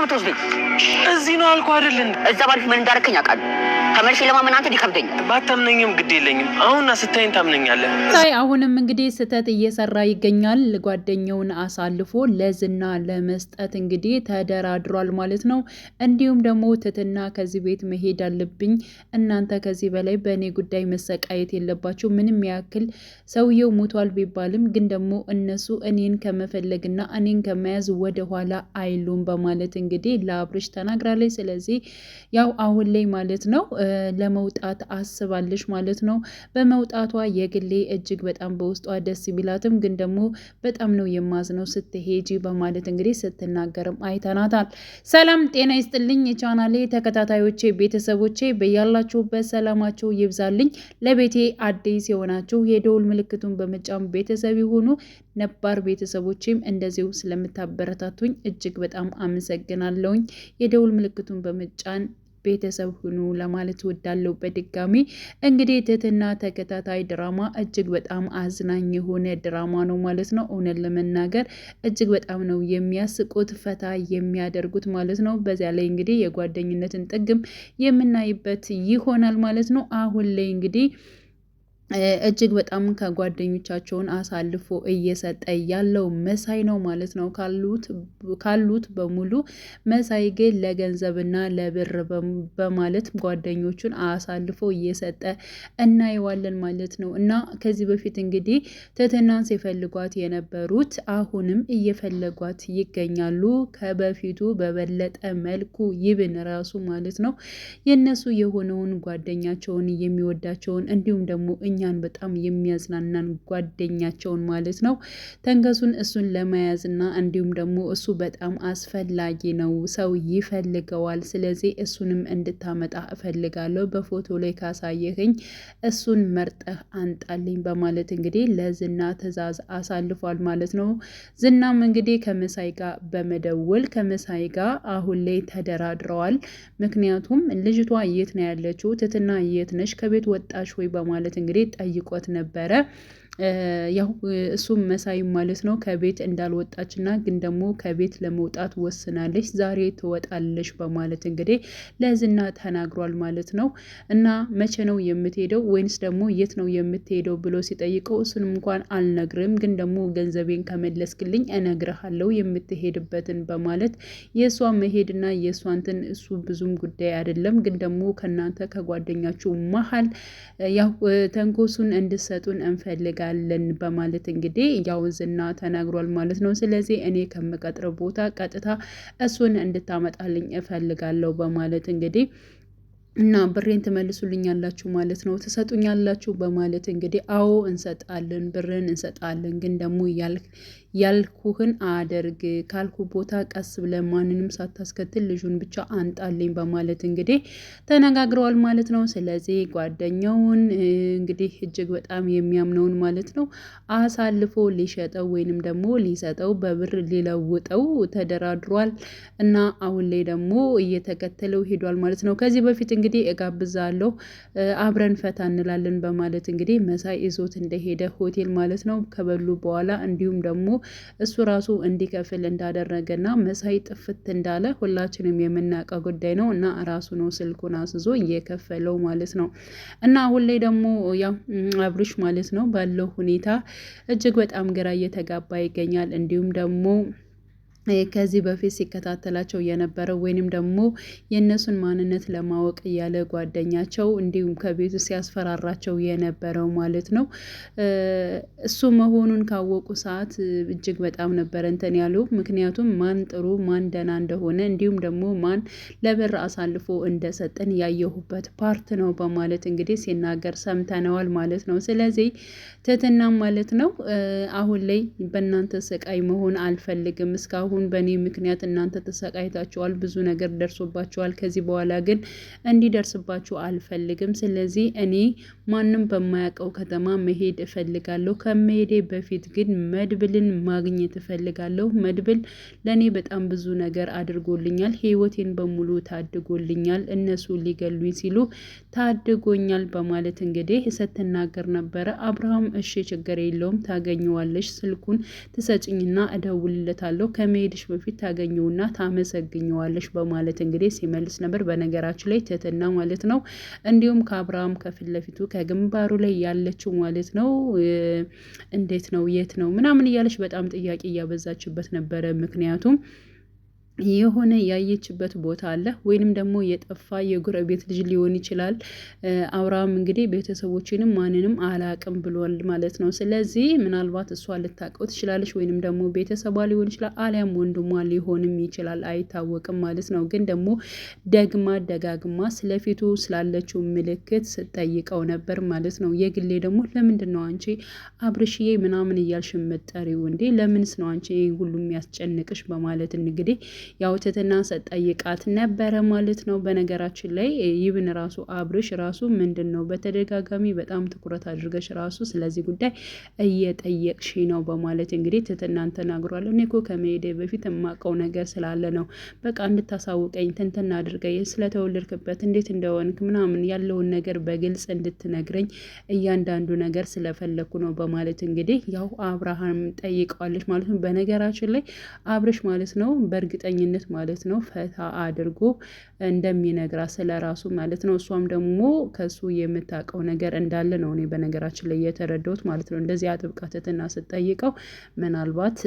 የምትወስደኝ? እዚህ ነው አልኩህ አይደል? እዛ ባሪፍ ምን እንዳደረከኝ አውቃለሁ። ተመልሼ ለማመን አንተ ይከብደኛል። ባታምነኝም ግድ የለኝም። አሁን ስታይን ታምነኛለህ። አሁንም እንግዲህ ስህተት እየሰራ ይገኛል። ጓደኛውን አሳልፎ ለዝና ለመስጠት እንግዲህ ተደራድሯል ማለት ነው። እንዲሁም ደግሞ ትትና ከዚህ ቤት መሄድ አለብኝ፣ እናንተ ከዚህ በላይ በእኔ ጉዳይ መሰቃየት የለባችሁ። ምንም ያክል ሰውየው ሞቷል ቢባልም ግን ደግሞ እነሱ እኔን ከመፈለግና እኔን ከመያዝ ወደኋላ አይሉም በማለት እንግዲህ ለአብርሽ ተናግራለች። ስለዚህ ያው አሁን ላይ ማለት ነው ለመውጣት አስባለች ማለት ነው። በመውጣቷ የግሌ እጅግ በጣም በውስጧ ደስ ቢላትም ግን ደግሞ በጣም ነው የማዝነው ስትሄጂ በማለት እንግዲህ ስትናገርም አይተናታል። ሰላም ጤና ይስጥልኝ የቻናሌ ተከታታዮቼ ቤተሰቦቼ በያላችሁበት ሰላማችሁ ይብዛልኝ። ለቤቴ አዲስ የሆናችሁ የደውል ምልክቱን በመጫን ቤተሰብ ይሁኑ። ነባር ቤተሰቦቼም እንደዚሁ ስለምታበረታቱኝ እጅግ በጣም አመሰግናለሁኝ። የደውል ምልክቱን በመጫን ቤተሰብ ሁኑ ለማለት ወዳለው። በድጋሚ እንግዲህ ትህትና ተከታታይ ድራማ እጅግ በጣም አዝናኝ የሆነ ድራማ ነው ማለት ነው። እውነት ለመናገር እጅግ በጣም ነው የሚያስቁት፣ ፈታ የሚያደርጉት ማለት ነው። በዚያ ላይ እንግዲህ የጓደኝነትን ጥግም የምናይበት ይሆናል ማለት ነው። አሁን ላይ እንግዲህ እጅግ በጣም ከጓደኞቻቸውን አሳልፎ እየሰጠ ያለው መሳይ ነው ማለት ነው። ካሉት በሙሉ መሳይ ግን ለገንዘብና ለብር በማለት ጓደኞቹን አሳልፎ እየሰጠ እናየዋለን ማለት ነው። እና ከዚህ በፊት እንግዲህ ትህትናን ሲፈልጓት የነበሩት አሁንም እየፈለጓት ይገኛሉ። ከበፊቱ በበለጠ መልኩ ይብን ራሱ ማለት ነው የነሱ የሆነውን ጓደኛቸውን የሚወዳቸውን እንዲሁም ደግሞ እኛን በጣም የሚያዝናናን ጓደኛቸውን ማለት ነው ተንከሱን እሱን ለመያዝና እንዲሁም ደግሞ እሱ በጣም አስፈላጊ ነው፣ ሰው ይፈልገዋል። ስለዚህ እሱንም እንድታመጣ እፈልጋለሁ፣ በፎቶ ላይ ካሳየኸኝ እሱን መርጠህ አንጣልኝ በማለት እንግዲህ ለዝና ትዕዛዝ አሳልፏል ማለት ነው። ዝናም እንግዲህ ከመሳይ ጋር በመደወል ከመሳይ ጋር አሁን ላይ ተደራድረዋል። ምክንያቱም ልጅቷ የት ነው ያለችው፣ ትህትና የት ነሽ፣ ከቤት ወጣሽ ወይ በማለት እንግዲህ ጠይቆት ነበረ። ያው እሱም መሳይም ማለት ነው ከቤት እንዳልወጣችና ግን ደግሞ ከቤት ለመውጣት ወስናለች፣ ዛሬ ትወጣለች በማለት እንግዲህ ለዝና ተናግሯል ማለት ነው። እና መቼ ነው የምትሄደው ወይንስ ደግሞ የት ነው የምትሄደው ብሎ ሲጠይቀው እሱንም እንኳን አልነግርም፣ ግን ደግሞ ገንዘቤን ከመለስክልኝ እነግርሃለሁ የምትሄድበትን በማለት የእሷ መሄድና የእሷንትን እሱ ብዙም ጉዳይ አይደለም፣ ግን ደግሞ ከእናንተ ከጓደኛችሁ መሀል ያው ተንኮሱን እንድሰጡን እንፈልጋለን በማለት እንግዲህ ያው ዝና ተናግሯል ማለት ነው። ስለዚህ እኔ ከምቀጥረው ቦታ ቀጥታ እሱን እንድታመጣልኝ እፈልጋለሁ በማለት እንግዲህ እና ብሬን ትመልሱልኛላችሁ ማለት ነው፣ ትሰጡኛላችሁ በማለት እንግዲህ አዎ እንሰጣለን፣ ብርን እንሰጣለን፣ ግን ደግሞ ያልኩህን አደርግ፣ ካልኩ ቦታ ቀስ ብለን ማንንም ሳታስከትል ልጁን ብቻ አንጣልኝ በማለት እንግዲህ ተነጋግረዋል ማለት ነው። ስለዚህ ጓደኛውን እንግዲህ እጅግ በጣም የሚያምነውን ማለት ነው አሳልፎ ሊሸጠው ወይንም ደግሞ ሊሰጠው በብር ሊለውጠው ተደራድሯል እና አሁን ላይ ደግሞ እየተከተለው ሄዷል ማለት ነው። ከዚህ በፊት እንግዲህ እጋብዛለሁ አብረን ፈታ እንላለን በማለት እንግዲህ መሳይ ይዞት እንደሄደ ሆቴል ማለት ነው ከበሉ በኋላ እንዲሁም ደግሞ እሱ ራሱ እንዲከፍል እንዳደረገና መሳይ ጥፍት እንዳለ ሁላችንም የምናውቀው ጉዳይ ነው እና ራሱ ነው ስልኩን አስዞ እየከፈለው ማለት ነው። እና አሁን ላይ ደግሞ ያው አብርሽ ማለት ነው ባለው ሁኔታ እጅግ በጣም ግራ እየተጋባ ይገኛል። እንዲሁም ደግሞ ከዚህ በፊት ሲከታተላቸው የነበረው ወይንም ደግሞ የእነሱን ማንነት ለማወቅ እያለ ጓደኛቸው እንዲሁም ከቤቱ ሲያስፈራራቸው የነበረው ማለት ነው እሱ መሆኑን ካወቁ ሰዓት እጅግ በጣም ነበረ እንትን ያሉ። ምክንያቱም ማን ጥሩ ማን ደህና እንደሆነ እንዲሁም ደግሞ ማን ለብር አሳልፎ እንደሰጠን ያየሁበት ፓርት ነው በማለት እንግዲህ ሲናገር ሰምተነዋል ማለት ነው። ስለዚህ ትህትናም ማለት ነው አሁን ላይ በእናንተ ስቃይ መሆን አልፈልግም፣ እስካሁን በእኔ ምክንያት እናንተ ተሰቃይታችኋል፣ ብዙ ነገር ደርሶባችኋል፣ ከዚህ በኋላ ግን እንዲደርስባችሁ አልፈልግም። ስለዚህ እኔ ማንም በማያውቀው ከተማ መሄድ እፈልጋለሁ። ከመሄዴ በፊት ግን መድብልን ማግኘት እፈልጋለሁ። መድብል ለእኔ በጣም ብዙ ነገር አድርጎልኛል፣ ህይወቴን በሙሉ ታድጎልኛል፣ እነሱ ሊገሉኝ ሲሉ ታድጎኛል በማለት እንግዲህ ስትናገር ነበረ። አብርሃም እሺ ችግር የለውም ታገኘዋለሽ፣ ስልኩን ትሰጭኝና እደውልለታለሁ፣ ከመሄድ ከመሄድሽ በፊት ታገኘውና ታመሰግኘዋለሽ በማለት እንግዲህ ሲመልስ ነበር። በነገራችን ላይ ትህትና ማለት ነው። እንዲሁም ከአብርሃም ከፊት ለፊቱ ከግንባሩ ላይ ያለችው ማለት ነው እንዴት ነው የት ነው ምናምን እያለች በጣም ጥያቄ እያበዛችበት ነበረ። ምክንያቱም የሆነ ያየችበት ቦታ አለ ወይንም ደግሞ የጠፋ የጎረቤት ልጅ ሊሆን ይችላል። አብርሃም እንግዲህ ቤተሰቦችንም ማንንም አላቅም ብሏል ማለት ነው። ስለዚህ ምናልባት እሷ ልታውቀው ትችላለች ወይንም ደግሞ ቤተሰቧ ሊሆን ይችላል፣ አሊያም ወንድሟ ሊሆንም ይችላል፣ አይታወቅም ማለት ነው። ግን ደግሞ ደግማ ደጋግማ ስለፊቱ ስላለችው ምልክት ስጠይቀው ነበር ማለት ነው። የግሌ ደግሞ ለምንድን ነው አንቺ አብርሽዬ ምናምን እያልሽ የምትጠሪው እንዴ? ለምንስ ነው አንቺ ሁሉም ያስጨንቅሽ? በማለት እንግዲህ ያው ትህትና ስጠይቃት ነበረ ማለት ነው። በነገራችን ላይ ይብን ራሱ አብርሽ ራሱ ምንድን ነው በተደጋጋሚ በጣም ትኩረት አድርገሽ ራሱ ስለዚህ ጉዳይ እየጠየቅሽ ነው በማለት እንግዲህ ትህትናን ተናግሯል። እኔ እኮ ከመሄዴ በፊት የማውቀው ነገር ስላለ ነው፣ በቃ እንድታሳውቀኝ ትንትና አድርገኝ ስለተወለድክበት እንዴት እንደሆንክ ምናምን ያለውን ነገር በግልጽ እንድትነግረኝ እያንዳንዱ ነገር ስለፈለኩ ነው በማለት እንግዲህ ያው አብርሃም ጠይቀዋለች ማለት ነው። በነገራችን ላይ አብርሽ ማለት ነው በእርግጠኝነት ማለት ነው ፈታ አድርጎ እንደሚነግራ ስለ ራሱ ማለት ነው። እሷም ደግሞ ከሱ የምታውቀው ነገር እንዳለ ነው እኔ በነገራችን ላይ የተረዳሁት ማለት ነው። እንደዚህ አጥብቃ ትህትና ስትጠይቀው ምናልባት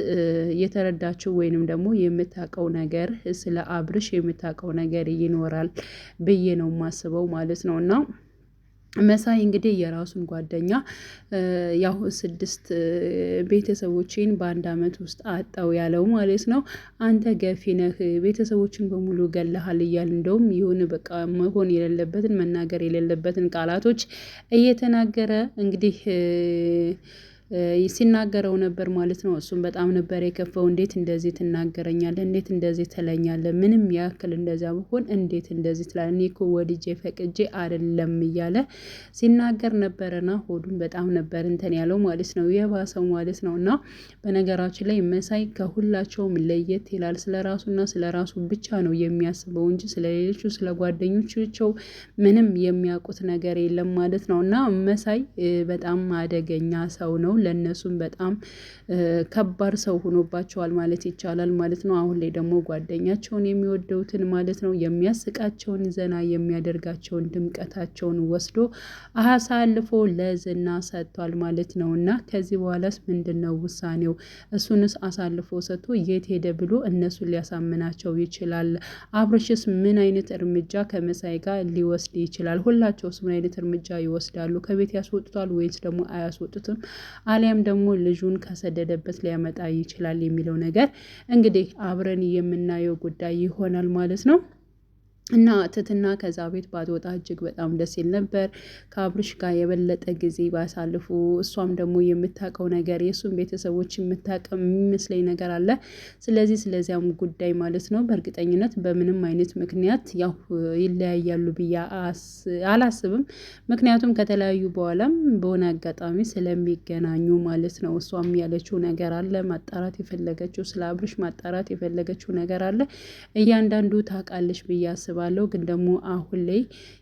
የተረዳችው ወይንም ደግሞ የምታውቀው ነገር ስለ አብርሽ የምታውቀው ነገር ይኖራል ብዬ ነው የማስበው ማለት ነው። እና መሳይ እንግዲህ የራሱን ጓደኛ ያው 6 ቤተሰቦችን በአንድ አመት ውስጥ አጣው ያለው ማለት ነው። አንተ ገፊ ነህ፣ ቤተሰቦችን በሙሉ ገለሃል እያል እንደውም ይሁን በቃ መሆን የሌለበትን መናገር የሌለበትን ቃላቶች እየተናገረ እንግዲህ ሲናገረው ነበር ማለት ነው። እሱም በጣም ነበር የከፈው። እንዴት እንደዚህ ትናገረኛለህ? እንዴት እንደዚህ ትለኛለህ? ምንም ያክል እንደዚያ ብሆን እንዴት እንደዚህ ትላለህ? እኔ እኮ ወድጄ ፈቅጄ አይደለም እያለ ሲናገር ነበረና ሆዱን በጣም ነበር እንትን ያለው ማለት ነው፣ የባሰው ማለት ነው። እና በነገራችን ላይ መሳይ ከሁላቸውም ለየት ይላል። ስለ ራሱና ስለ ራሱ ብቻ ነው የሚያስበው እንጂ ስለ ሌሎቹ ስለ ጓደኞቻቸው ምንም የሚያውቁት ነገር የለም ማለት ነው። እና መሳይ በጣም አደገኛ ሰው ነው። ለነሱም በጣም ከባድ ሰው ሆኖባቸዋል ማለት ይቻላል ማለት ነው። አሁን ላይ ደግሞ ጓደኛቸውን የሚወደውትን ማለት ነው የሚያስቃቸውን ዘና የሚያደርጋቸውን ድምቀታቸውን ወስዶ አሳልፎ ለዝና ሰጥቷል ማለት ነው። እና ከዚህ በኋላስ ምንድነው ውሳኔው? እሱንስ አሳልፎ ሰጥቶ የት ሄደ ብሎ እነሱን ሊያሳምናቸው ይችላል? አብርሽስ ምን አይነት እርምጃ ከመሳይ ጋር ሊወስድ ይችላል? ሁላቸውስ ምን አይነት እርምጃ ይወስዳሉ? ከቤት ያስወጡታል ወይስ ደግሞ አያስወጡትም? አሊያም ደግሞ ልጁን ከሰደደበት ሊያመጣ ይችላል የሚለው ነገር እንግዲህ አብረን የምናየው ጉዳይ ይሆናል ማለት ነው። እና ትህትና ከዛ ቤት ባትወጣ እጅግ በጣም ደስ ይል ነበር። ከአብርሽ ጋር የበለጠ ጊዜ ባሳልፉ፣ እሷም ደግሞ የምታውቀው ነገር የእሱን ቤተሰቦች የምታውቀው የሚመስለኝ ነገር አለ። ስለዚያም ጉዳይ ማለት ነው በእርግጠኝነት በምንም አይነት ምክንያት ያው ይለያያሉ ብዬ አላስብም። ምክንያቱም ከተለያዩ በኋላም በሆነ አጋጣሚ ስለሚገናኙ ማለት ነው። እሷም ያለችው ነገር አለ፣ ማጣራት የፈለገችው ስለ አብርሽ ማጣራት የፈለገችው ነገር አለ። እያንዳንዱ ታውቃለች ብዬ አስባለሁ። ግን ደግሞ አሁን ላይ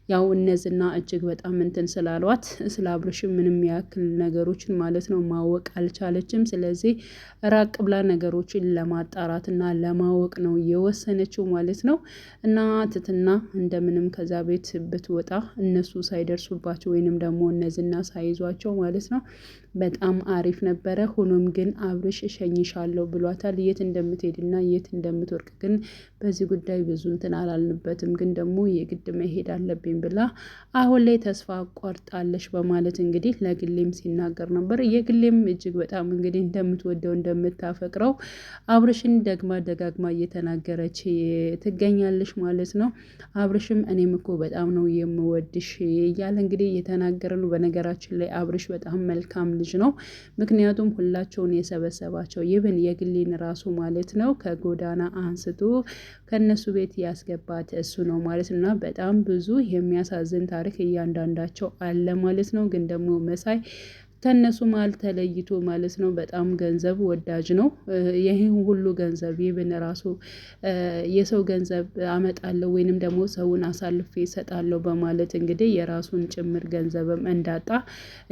ያው እነዝና እጅግ በጣም እንትን ስላሏት ስለ አብርሽም ምንም ያክል ነገሮችን ማለት ነው ማወቅ አልቻለችም። ስለዚህ ራቅ ብላ ነገሮችን ለማጣራት እና ለማወቅ ነው የወሰነችው ማለት ነው። እና ትህትና እንደምንም ከዛ ቤት ብትወጣ እነሱ ሳይደርሱባቸው ወይንም ደግሞ እነዝና ሳይዟቸው ማለት ነው በጣም አሪፍ ነበረ። ሆኖም ግን አብርሽ እሸኝሻለሁ ብሏታል። የት እንደምትሄድና የት እንደምትወርቅ ግን በዚህ ጉዳይ ብዙ እንትን አላልንበትም። ግን ደግሞ የግድ መሄድ አለብኝ ብላ አሁን ላይ ተስፋ ቆርጣለች በማለት እንግዲህ ለግሌም ሲናገር ነበር። የግሌም እጅግ በጣም እንግዲህ እንደምትወደው እንደምታፈቅረው አብርሽን ደጋግማ እየተናገረች ትገኛለች ማለት ነው። አብርሽም እኔም እኮ በጣም ነው የምወድሽ እያለ እንግዲህ እየተናገረ ነው። በነገራችን ላይ አብርሽ በጣም መልካም ልጅ ነው። ምክንያቱም ሁላቸውን የሰበሰባቸው ይብን የግሌን ራሱ ማለት ነው ከጎዳና አንስቶ ከነሱ ቤት ያስገባት እሱ ነው ማለት እና በጣም ብዙ የሚያሳዝን ታሪክ እያንዳንዳቸው አለ ማለት ነው። ግን ደግሞ መሳይ ከነሱ መሀል ተለይቶ ማለት ነው። በጣም ገንዘብ ወዳጅ ነው። ይህን ሁሉ ገንዘብ ይብን ራሱ የሰው ገንዘብ አመጣለሁ ወይንም ደግሞ ሰውን አሳልፌ እሰጣለሁ በማለት እንግዲህ የራሱን ጭምር ገንዘብም እንዳጣ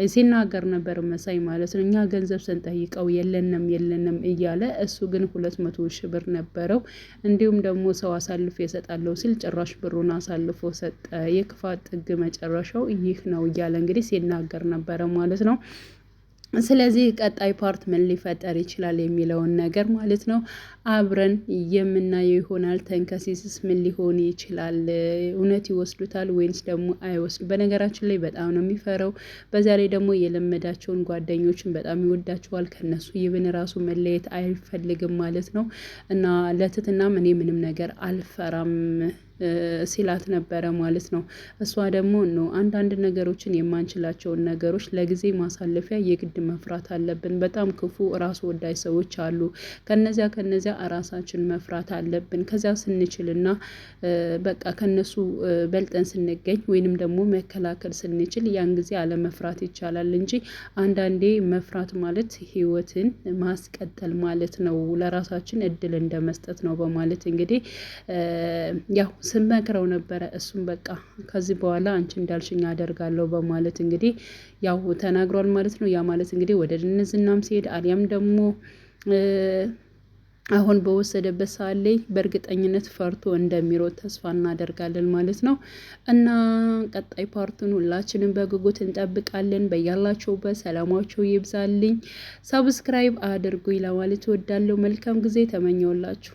ሲናገር ነበር መሳይ ማለት ነው። እኛ ገንዘብ ስንጠይቀው የለንም እያለ እሱ ግን 200 ሺህ ብር ነበረው። እንዲሁም ደግሞ ሰው አሳልፌ እሰጣለሁ ሲል ጭራሽ ብሩን አሳልፎ ሰጠ። የክፋት ጥግ መጨረሻው ይህ ነው እያለ እንግዲህ ሲናገር ነበረ ማለት ነው። ስለዚህ ቀጣይ ፓርት ምን ሊፈጠር ይችላል የሚለውን ነገር ማለት ነው አብረን የምናየው ይሆናል። ተንከሲስስ ምን ሊሆን ይችላል? እውነት ይወስዱታል ወይንስ ደግሞ አይወስዱ? በነገራችን ላይ በጣም ነው የሚፈራው። በዛ ላይ ደግሞ የለመዳቸውን ጓደኞችን በጣም ይወዳቸዋል። ከነሱ ይብን ራሱ መለየት አይፈልግም ማለት ነው። እና ለትትናም እኔ ምንም ነገር አልፈራም ሲላት ነበረ ማለት ነው። እሷ ደግሞ ነው አንዳንድ ነገሮችን የማንችላቸውን ነገሮች ለጊዜ ማሳለፊያ የግድ መፍራት አለብን። በጣም ክፉ ራስ ወዳጅ ሰዎች አሉ። ከነዚያ ራሳችን መፍራት አለብን። ከዚያ ስንችልና በቃ ከነሱ በልጠን ስንገኝ ወይንም ደግሞ መከላከል ስንችል ያን ጊዜ አለመፍራት ይቻላል እንጂ አንዳንዴ መፍራት ማለት ህይወትን ማስቀጠል ማለት ነው። ለራሳችን እድል እንደመስጠት ነው በማለት እንግዲህ ያው ስመክረው ነበረ። እሱም በቃ ከዚህ በኋላ አንቺ እንዳልሽኝ አደርጋለሁ በማለት እንግዲህ ያው ተናግሯል ማለት ነው። ያ ማለት እንግዲህ ወደ ድንዝናም ሲሄድ አሊያም ደግሞ አሁን በወሰደበት ሰዓት ላይ በእርግጠኝነት ፈርቶ እንደሚሮጥ ተስፋ እናደርጋለን ማለት ነው። እና ቀጣይ ፓርቱን ሁላችንም በጉጉት እንጠብቃለን። በያላችሁበት ሰላማችሁ ይብዛልኝ። ሰብስክራይብ አድርጉኝ ለማለት እወዳለሁ። መልካም ጊዜ ተመኘውላችሁ።